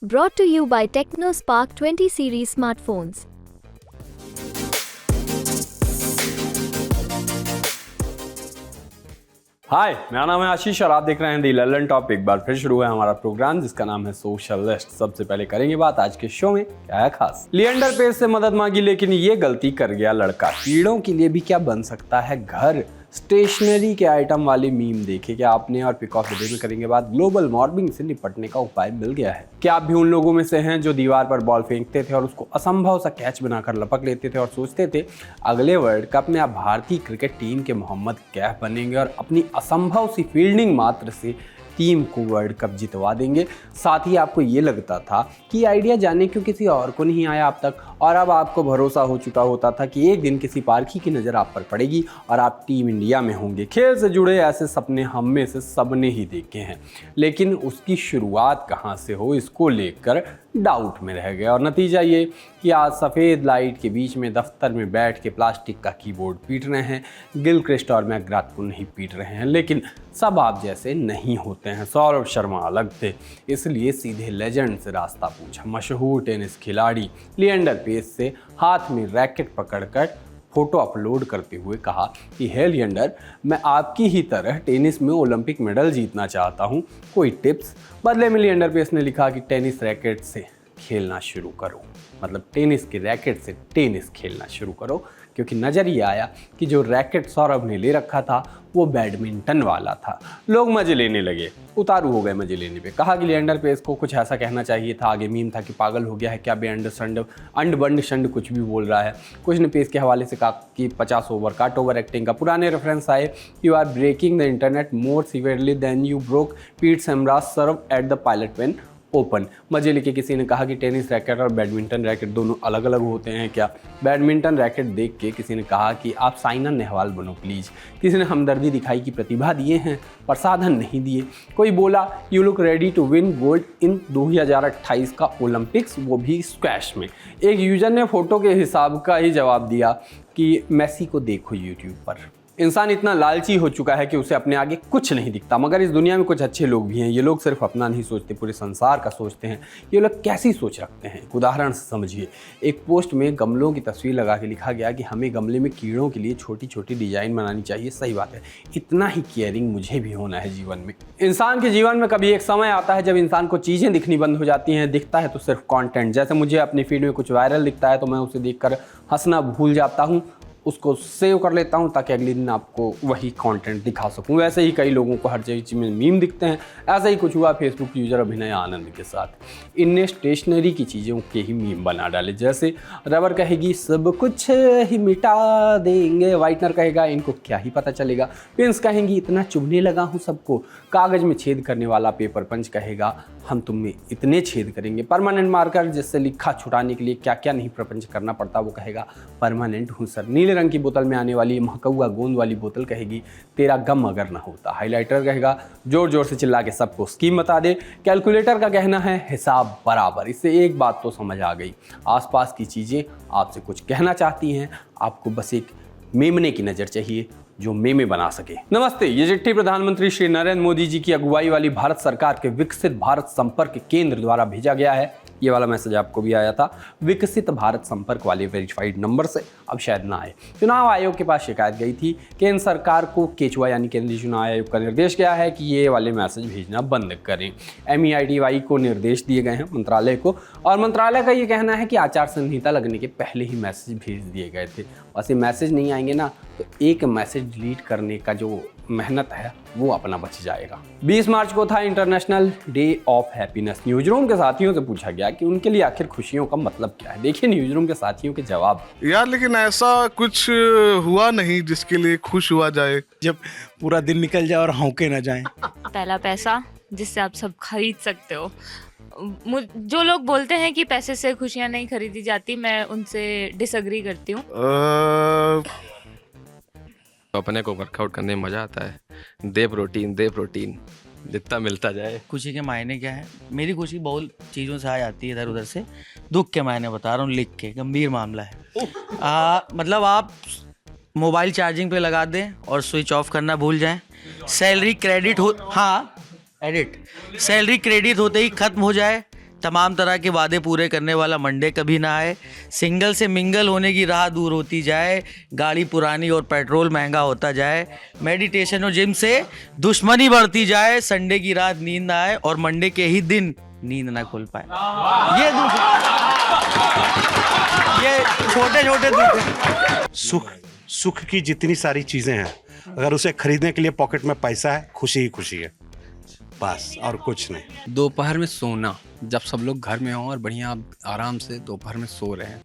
Brought to you by TechnoSpark 20 series smartphones. हाय, मेरा नाम है आशीष और आप देख रहे हैं दी ललन टॉप। एक बार फिर शुरू है हमारा प्रोग्राम जिसका नाम है सोशलिस्ट। सबसे पहले करेंगे बात आज के शो में क्या है खास। लिएंडर पेस से मदद मांगी लेकिन ये गलती कर गया लड़का। कीड़ों के लिए भी क्या बन सकता है घर। स्टेशनरी के आइटम वाले मीम देखे क्या आपने, और पिक ऑफ द डे में करेंगे बात ग्लोबल वार्मिंग से निपटने का उपाय मिल गया है। क्या आप भी उन लोगों में से हैं जो दीवार पर बॉल फेंकते थे और उसको असंभव सा कैच बनाकर लपक लेते थे और सोचते थे अगले वर्ल्ड कप में आप भारतीय क्रिकेट टीम के मोहम्मद कैफ बनेंगे और अपनी असंभव सी फील्डिंग मात्र से टीम को वर्ल्ड कप जितवा देंगे। साथ ही आपको ये लगता था कि आइडिया जाने क्यों किसी और को नहीं आया अब तक, और अब आपको भरोसा हो चुका होता था कि एक दिन किसी पारखी की नज़र आप पर पड़ेगी और आप टीम इंडिया में होंगे। खेल से जुड़े ऐसे सपने हम में से सबने ही देखे हैं, लेकिन उसकी शुरुआत कहाँ से हो इसको लेकर डाउट में रह गया। और नतीजा ये कि आज सफ़ेद लाइट के बीच में दफ्तर में बैठ के प्लास्टिक का कीबोर्ड पीट रहे हैं, गिलक्रिस्ट और मैकग्राथ को नहीं पीट रहे हैं। लेकिन सब आप जैसे नहीं होते हैं। सौरभ शर्मा अलग थे, इसलिए सीधे लेजेंड से रास्ता पूछा। मशहूर टेनिस खिलाड़ी लिएंडर पेस से हाथ में रैकेट पकड़कर फोटो अपलोड करते हुए कहा कि हे लिएंडर, मैं आपकी ही तरह टेनिस में ओलंपिक मेडल जीतना चाहता हूं, कोई टिप्स। बदले में लिएंडर पेस ने लिखा कि टेनिस रैकेट से खेलना शुरू करो, मतलब टेनिस के रैकेट से टेनिस खेलना शुरू करो, क्योंकि नज़र ये आया कि जो रैकेट सौरभ ने ले रखा था वो बैडमिंटन वाला था। लोग मजे लेने लगे, उतारू हो गए मजे लेने पे। कहा कि लिएंडर पेस को कुछ ऐसा कहना चाहिए था। आगे मीम था कि पागल हो गया है क्या, बेअंडरस्टैंड अंड बंड शंड कुछ भी बोल रहा है। कुछ ने पेस के हवाले से कहा कि 50 ओवर काट ओवर एक्टिंग का। पुराने रेफरेंस आए, you are breaking the internet more severely than you broke Pete Sampras serve at the pilot when open. मजे लेके किसी ने कहा कि टेनिस रैकेट और बैडमिंटन रैकेट दोनों अलग अलग होते हैं क्या। बैडमिंटन रैकेट देख के किसी ने कहा कि आप साइना नेहवाल बनो प्लीज़। किसी ने हमदर्दी दिखाई कि प्रतिभा दिए हैं पर साधन नहीं दिए। कोई बोला you look ready to win gold in 2028 का ओलंपिक्स, वो भी स्क्वैश में। एक यूजर ने फोटो के हिसाब का ही जवाब दिया कि मेसी को देखो यूट्यूब पर। इंसान इतना लालची हो चुका है कि उसे अपने आगे कुछ नहीं दिखता। मगर इस दुनिया में कुछ अच्छे लोग भी हैं। ये लोग सिर्फ अपना नहीं सोचते, पूरे संसार का सोचते हैं। ये लोग कैसी सोच रखते हैं, उदाहरण से समझिए। एक पोस्ट में गमलों की तस्वीर लगा के लिखा गया कि हमें गमले में कीड़ों के लिए छोटी छोटी डिजाइन बनानी चाहिए। सही बात है, इतना ही केयरिंग मुझे भी होना है जीवन में। इंसान के जीवन में कभी एक समय आता है जब इंसान को चीज़ें दिखनी बंद हो जाती हैं, दिखता है तो सिर्फ कॉन्टेंट। जैसे मुझे अपनी फीड में कुछ वायरल दिखता है तो मैं उसे देखकर हंसना भूल जाता हूँ, उसको सेव कर लेता हूं ताकि अगले दिन आपको वही कंटेंट दिखा सकूं। वैसे ही कई लोगों को हर चीज़ में मीम दिखते हैं। ऐसा ही कुछ हुआ फेसबुक यूजर अभिनय आनंद के साथ। इनने स्टेशनरी की चीज़ों के ही मीम बना डाले। जैसे रबर कहेगी सब कुछ ही मिटा देंगे, वाइटनर कहेगा इनको क्या ही पता चलेगा, पेंस कहेंगी इतना चुभने लगा हूँ सबको, कागज़ में छेद करने वाला पेपर पंच कहेगा हम तुम में इतने छेद करेंगे, परमानेंट मार्कर जिससे लिखा छुटाने के लिए क्या क्या नहीं प्रपंच करना पड़ता वो कहेगा परमानेंट हूँ सर। नीले रंग की बोतल में आने वाली महकौआ गोंद वाली बोतल कहेगी तेरा गम अगर ना होता। हाइलाइटर कहेगा जोर जोर से चिल्ला के सबको स्कीम बता दे। कैलकुलेटर का कहना है हिसाब बराबर। इससे एक बात तो समझ आ गई, आसपास की चीज़ें आपसे कुछ कहना चाहती हैं, आपको बस एक मेमने की नज़र चाहिए जो मेमे बना सके। नमस्ते, ये चिट्ठी प्रधानमंत्री श्री नरेंद्र मोदी जी की अगुवाई वाली भारत सरकार के विकसित भारत संपर्क केंद्र द्वारा भेजा गया है। ये वाला मैसेज आपको भी आया था विकसित भारत संपर्क वाले वेरीफाइड नंबर से, अब शायद ना आए। चुनाव आयोग के पास शिकायत गई थी। केंद्र सरकार को केचुआ यानी केंद्रीय चुनाव आयोग का निर्देश गया है कि ये वाले मैसेज भेजना बंद करें। MEITY को निर्देश दिए गए हैं मंत्रालय को, और मंत्रालय का ये कहना है कि आचार संहिता लगने के पहले ही मैसेज भेज दिए गए थे। वैसे मैसेज नहीं आएंगे ना तो एक मैसेज डिलीट करने का जो मेहनत है वो अपना बच जाएगा। 20 मार्च को था international day of happiness. Newsroom के साथियों से पूछा गया कि उनके लिए आखिर खुशियों का मतलब क्या है। देखिए न्यूज़रूम के साथियों के जवाब। यार लेकिन ऐसा कुछ हुआ नहीं जिसके लिए खुश हुआ जाए। जब पूरा दिन निकल जाए और हौके ना जाए। पहला पैसा जिससे आप सब खरीद सकते हो। जो लोग बोलते हैं कि पैसे से खुशियां नहीं खरीदी जाती, मैं उनसे डिसएग्री करती हूँ। अपने को वर्कआउट करने में मजा आता है। दे प्रोटीन जितना मिलता जाए। खुशी के मायने क्या है? मेरी खुशी बहुत चीज़ों से आ जाती है इधर उधर से। दुख के मायने बता रहा हूँ लिख के, गंभीर मामला है। मतलब आप मोबाइल चार्जिंग पे लगा दें और स्विच ऑफ करना भूल जाएं। सैलरी क्रेडिट हो, हाँ एडिट, सैलरी क्रेडिट होते ही खत्म हो जाए, तमाम तरह के वादे पूरे करने वाला मंडे कभी ना आए, सिंगल से मिंगल होने की राह दूर होती जाए, गाड़ी पुरानी और पेट्रोल महंगा होता जाए, मेडिटेशन और जिम से दुश्मनी बढ़ती जाए, संडे की रात नींद ना आए और मंडे के ही दिन नींद ना खुल पाए। ये छोटे छोटे दुख हैं। सुख की जितनी सारी चीजें हैं, अगर उसे खरीदने के लिए पॉकेट में पैसा है, खुशी ही खुशी है, बस और कुछ नहीं। दोपहर में सोना, जब सब लोग घर में हों और बढ़िया आराम से दोपहर में सो रहे हैं।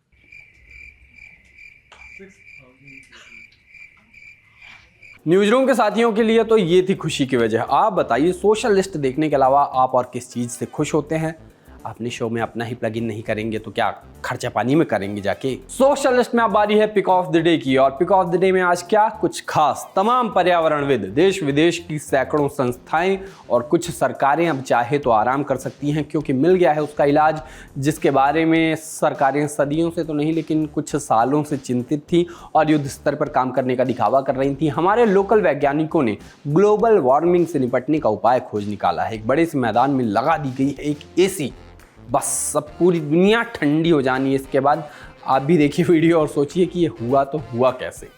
न्यूज रूम के साथियों के लिए तो ये थी खुशी की वजह। आप बताइए, सोशल लिस्ट देखने के अलावा आप और किस चीज़ से खुश होते हैं? अपने शो में अपना ही प्लग इन नहीं करेंगे तो क्या खर्चा पानी में करेंगे जाके? सोशल लिस्ट में अब बारी है पिक ऑफ द डे की, और पिक ऑफ द डे में आज क्या कुछ खास। तमाम पर्यावरणविद, देश विदेश की सैकड़ों संस्थाएं और कुछ सरकारें अब चाहे तो आराम कर सकती हैं, क्योंकि मिल गया है उसका इलाज, जिसके बारे में सरकारें सदियों से तो नहीं लेकिन कुछ सालों से चिंतित थी और युद्ध स्तर पर काम करने का दिखावा कर रही थी। हमारे लोकल वैज्ञानिकों ने ग्लोबल वार्मिंग से निपटने का उपाय खोज निकाला है। एक बड़े से मैदान में लगा दी गई है एक एसी, बस सब पूरी दुनिया ठंडी हो जानी है इसके बाद। आप भी देखिए वीडियो और सोचिए कि ये हुआ तो हुआ कैसे।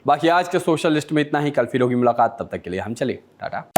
बाकी आज के सोशल लिस्ट में इतना ही। कल फिर होगी मुलाकात, तब तक के लिए हम चले टाटा।